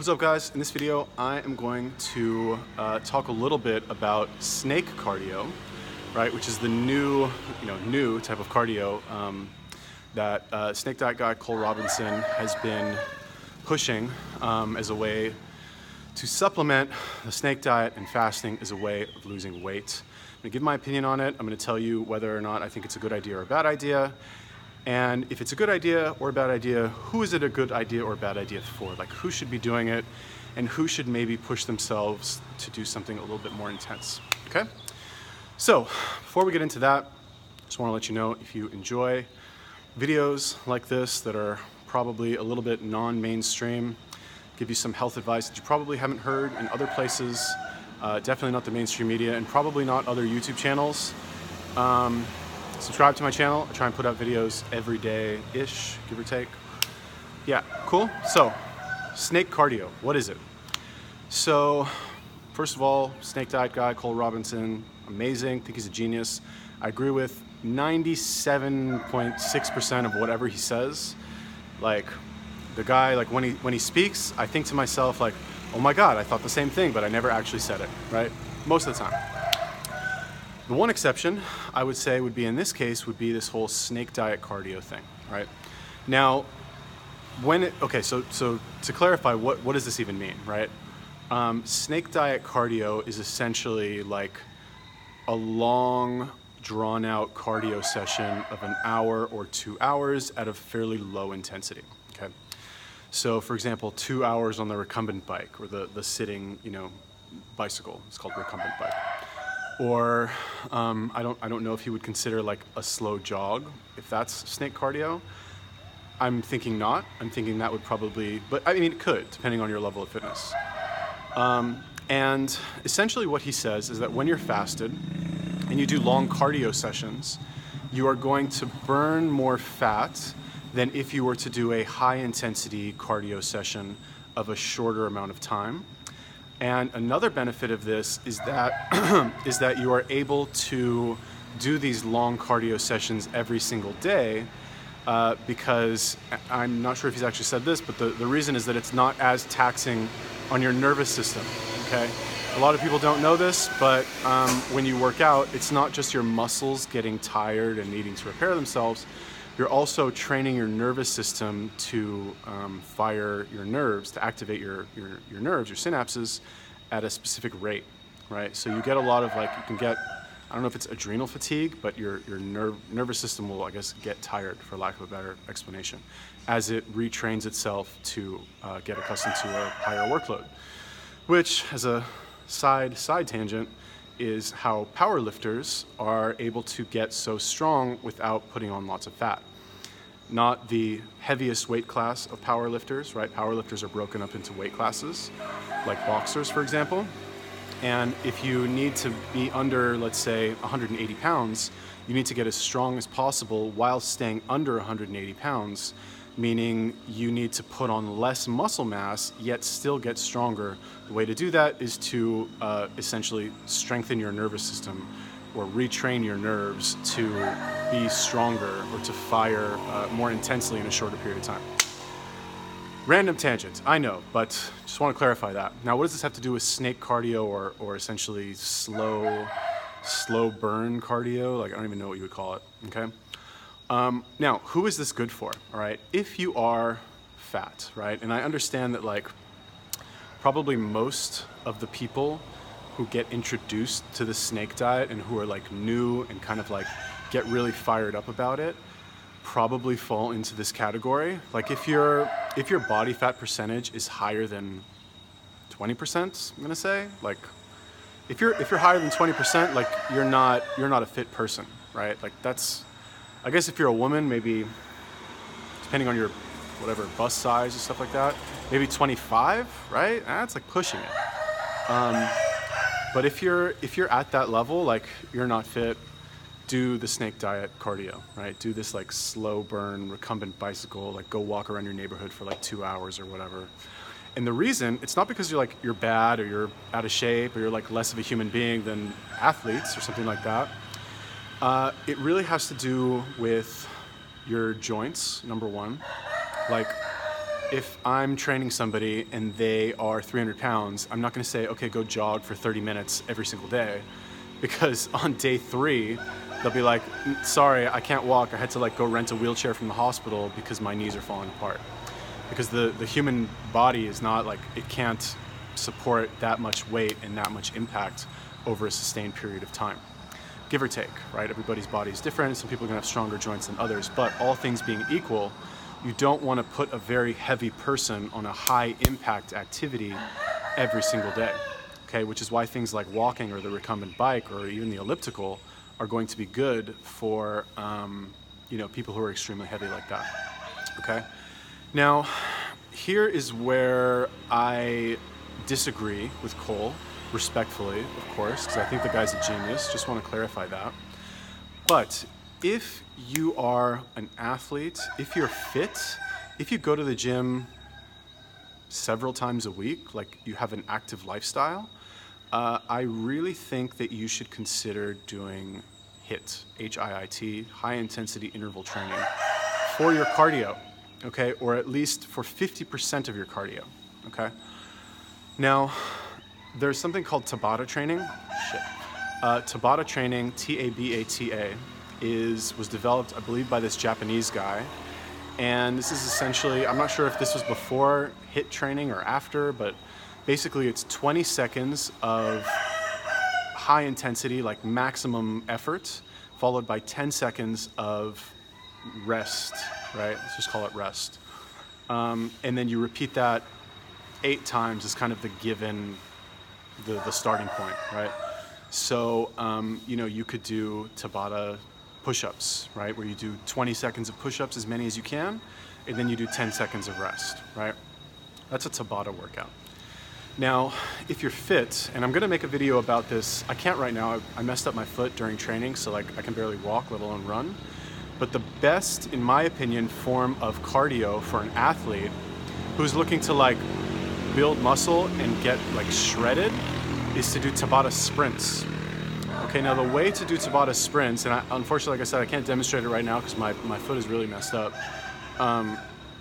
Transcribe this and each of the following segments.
What's up guys? In this video I am going to talk a little bit about snake cardio, right, which is the new type of cardio that snake diet guy Cole Robinson has been pushing as a way to supplement the snake diet and fasting as a way of losing weight. I'm going to give my opinion on it. I'm going to tell you whether or not I think it's a good idea or a bad idea. And if it's a good idea or a bad idea, who is it a good idea or a bad idea for? Like, who should be doing it and who should maybe push themselves to do something a little bit more intense, okay? So before we get into that, I just want to let you know, if you enjoy videos like this that are probably a little bit non-mainstream, give you some health advice that you probably haven't heard in other places, definitely not the mainstream media and probably not other YouTube channels. Subscribe to my channel. I try and put out videos every day-ish, give or take. Yeah, cool. So, snake cardio, what is it? So, first of all, snake diet guy, Cole Robinson, amazing, think he's a genius. I agree with 97.6% of whatever he says. Like, the guy, like when he speaks, I think to myself like, oh my God, I thought the same thing, but I never actually said it, right? Most of the time. The one exception I would say would be in this case would be this whole snake diet cardio thing, right? Now, so to clarify, what does this even mean, right? Snake diet cardio is essentially like a long, drawn out cardio session of an hour or 2 hours at a fairly low intensity, okay? So for example, 2 hours on the recumbent bike or the sitting, bicycle, it's called recumbent bike. Or I don't know if you would consider like a slow jog, if that's snake cardio. I'm thinking not. I'm thinking that would probably, but I mean it could, depending on your level of fitness. And essentially what he says is that when you're fasted and you do long cardio sessions, you are going to burn more fat than if you were to do a high intensity cardio session of a shorter amount of time. And another benefit of this is that that you are able to do these long cardio sessions every single day because I'm not sure if he's actually said this, but the reason is that it's not as taxing on your nervous system, okay? A lot of people don't know this, but when you work out, it's not just your muscles getting tired and needing to repair themselves. You're also training your nervous system to fire your nerves, to activate your nerves, your synapses, at a specific rate, right? So you get a lot of you can get, I don't know if it's adrenal fatigue, but your nervous system will, I guess, get tired, for lack of a better explanation, as it retrains itself to get accustomed to a higher workload. Which, as a side tangent, is how powerlifters are able to get so strong without putting on lots of fat. Not the heaviest weight class of powerlifters, right? Powerlifters are broken up into weight classes, like boxers, for example. And if you need to be under, let's say, 180 pounds, you need to get as strong as possible while staying under 180 pounds, meaning you need to put on less muscle mass, yet still get stronger. The way to do that is to essentially strengthen your nervous system or retrain your nerves to be stronger or to fire more intensely in a shorter period of time. Random tangent, I know, but just want to clarify that. Now, what does this have to do with snake cardio or essentially slow burn cardio? Like, I don't even know what you would call it, okay? Now, who is this good for, all right? If you are fat, right? And I understand that probably most of the people who get introduced to the snake diet and who are new and kind of get really fired up about it probably fall into this category. Like if your body fat percentage is higher than 20%, I'm gonna say, if you're higher than 20%, you're not a fit person, right? That's, I guess if you're a woman, maybe depending on your whatever bust size and stuff like that, maybe 25, right? That's pushing it. But if you're at that level, you're not fit, do the snake diet cardio, right? Do this slow burn recumbent bicycle, go walk around your neighborhood for 2 hours or whatever. And the reason, it's not because you're bad or you're out of shape or you're less of a human being than athletes or something like that. It really has to do with your joints, number one. if I'm training somebody and they are 300 pounds, I'm not gonna say, okay, go jog for 30 minutes every single day, because on day 3, they'll be like, sorry, I can't walk. I had to like go rent a wheelchair from the hospital because my knees are falling apart. Because the human body is not like, it can't support that much weight and that much impact over a sustained period of time. Give or take, right? Everybody's body is different. Some people are gonna have stronger joints than others, but all things being equal, you don't wanna put a very heavy person on a high impact activity every single day, okay? Which is why things like walking or the recumbent bike or even the elliptical are going to be good for people who are extremely heavy like that, okay? Now, here is where I disagree with Cole, respectfully, of course, because I think the guy's a genius. Just want to clarify that. But if you are an athlete, if you're fit, if you go to the gym several times a week, like you have an active lifestyle, I really think that you should consider doing HIIT, H-I-I-T, high intensity interval training for your cardio, okay? Or at least for 50% of your cardio, okay? Now, there's something called Tabata training. Tabata training, T-A-B-A-T-A, was developed, I believe, by this Japanese guy. And this is essentially, I'm not sure if this was before HIIT training or after, but basically it's 20 seconds of high intensity, like maximum effort, followed by 10 seconds of rest, right? Let's just call it rest. And then you repeat that 8 times is kind of the given, the starting point, right? So, you could do Tabata push-ups, right? Where you do 20 seconds of push-ups, as many as you can, and then you do 10 seconds of rest, right? That's a Tabata workout. Now, if you're fit, and I'm gonna make a video about this, I can't right now, I messed up my foot during training, so like I can barely walk, let alone run. But the best, in my opinion, form of cardio for an athlete who's looking to like build muscle and get like shredded is to do Tabata sprints. Okay, now the way to do Tabata sprints, and unfortunately, like I said, I can't demonstrate it right now because my foot is really messed up.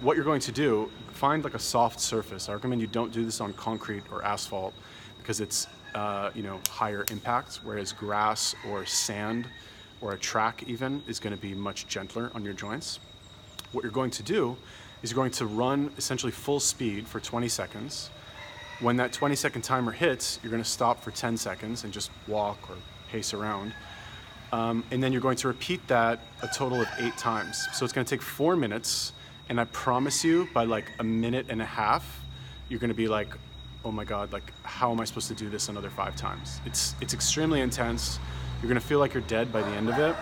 What you're going to do, find like a soft surface. I recommend you don't do this on concrete or asphalt because it's higher impact, whereas grass or sand or a track even is going to be much gentler on your joints. What you're going to do is you're going to run essentially full speed for 20 seconds. When that 20-second timer hits, you're going to stop for 10 seconds and just walk or pace around. And then you're going to repeat that a total of 8 times. So it's going to take 4 minutes, and I promise you by like a minute and a half, you're going to be like, oh my God, like how am I supposed to do this another 5 times? It's extremely intense. You're going to feel like you're dead by the end of it.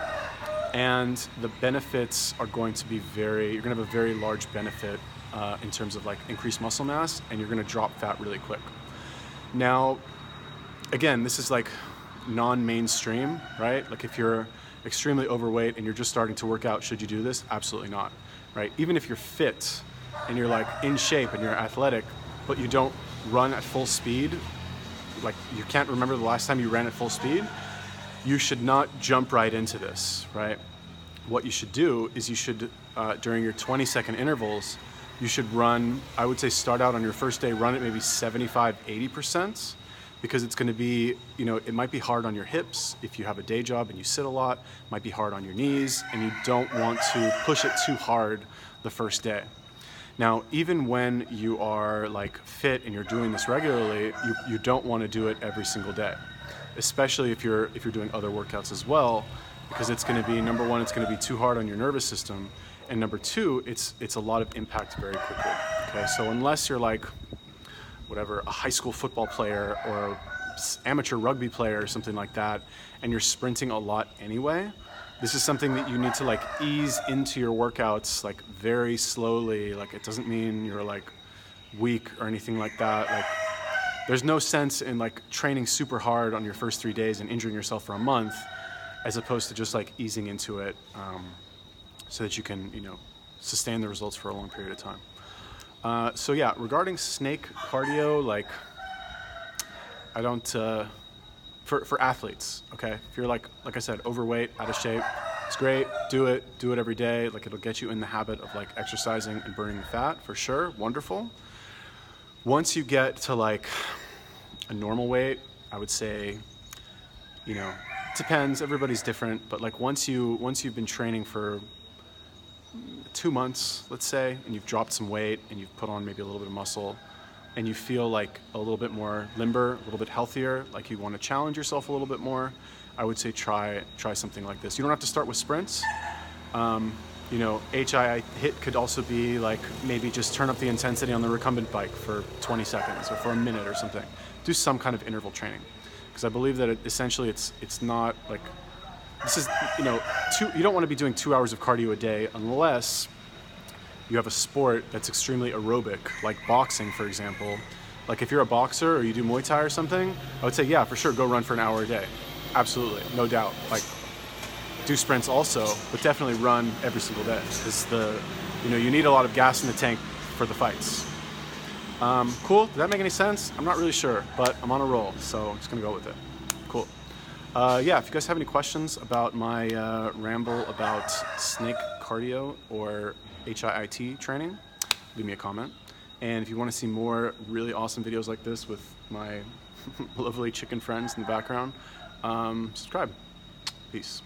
And the benefits are going to be you're going to have a very large benefit in terms of like increased muscle mass, and you're going to drop fat really quick. Now, again, this is like non-mainstream, right? Like if you're extremely overweight and you're just starting to work out, should you do this? Absolutely not, right? Even if you're fit and you're like in shape and you're athletic, but you don't run at full speed, like you can't remember the last time you ran at full speed, you should not jump right into this, right? What you should do is you should, during your 20-second intervals, you should run, I would say start out on your first day, run at maybe 75, 80%, because it's gonna be, it might be hard on your hips if you have a day job and you sit a lot, it might be hard on your knees, and you don't want to push it too hard the first day. Now, even when you are like fit and you're doing this regularly, you don't wanna do it every single day, especially if you're doing other workouts as well, because it's gonna be, number one, it's gonna be too hard on your nervous system, and number two, it's a lot of impact very quickly, okay? So unless you're like, whatever, a high school football player or amateur rugby player or something like that, and you're sprinting a lot anyway, this is something that you need to like ease into your workouts like very slowly. Like it doesn't mean you're like weak or anything like that. Like there's no sense in like training super hard on your first 3 days and injuring yourself for a month, as opposed to just like easing into it so that you can, sustain the results for a long period of time. So yeah, regarding snake cardio, like I don't, for athletes, okay? If you're like I said, overweight, out of shape, It's great, do it every day. Like, it'll get you in the habit of like exercising and burning the fat for sure, wonderful. Once you get to like a normal weight, I would say, you know, it depends, everybody's different, but like once you've been training for 2 months, let's say, and you've dropped some weight and you've put on maybe a little bit of muscle and you feel like a little bit more limber, a little bit healthier, like you want to challenge yourself a little bit more, I would say try something like this. You don't have to start with sprints. You know, HIIT could also be like maybe just turn up the intensity on the recumbent bike for 20 seconds or for a minute or something. Do some kind of interval training, because I believe that essentially it's not like, this is, you know, you don't want to be doing 2 hours of cardio a day unless you have a sport that's extremely aerobic, like boxing, for example. Like if you're a boxer or you do Muay Thai or something, I would say, yeah, for sure, go run for an hour a day. Absolutely, no doubt. Like, do sprints also, but definitely run every single day, because you know, you need a lot of gas in the tank for the fights. Cool, did that make any sense? I'm not really sure, but I'm on a roll, so I'm just gonna go with it. Cool. Yeah, if you guys have any questions about my ramble about snake cardio or HIIT training, leave me a comment. And if you want to see more really awesome videos like this with my lovely chicken friends in the background, subscribe. Peace.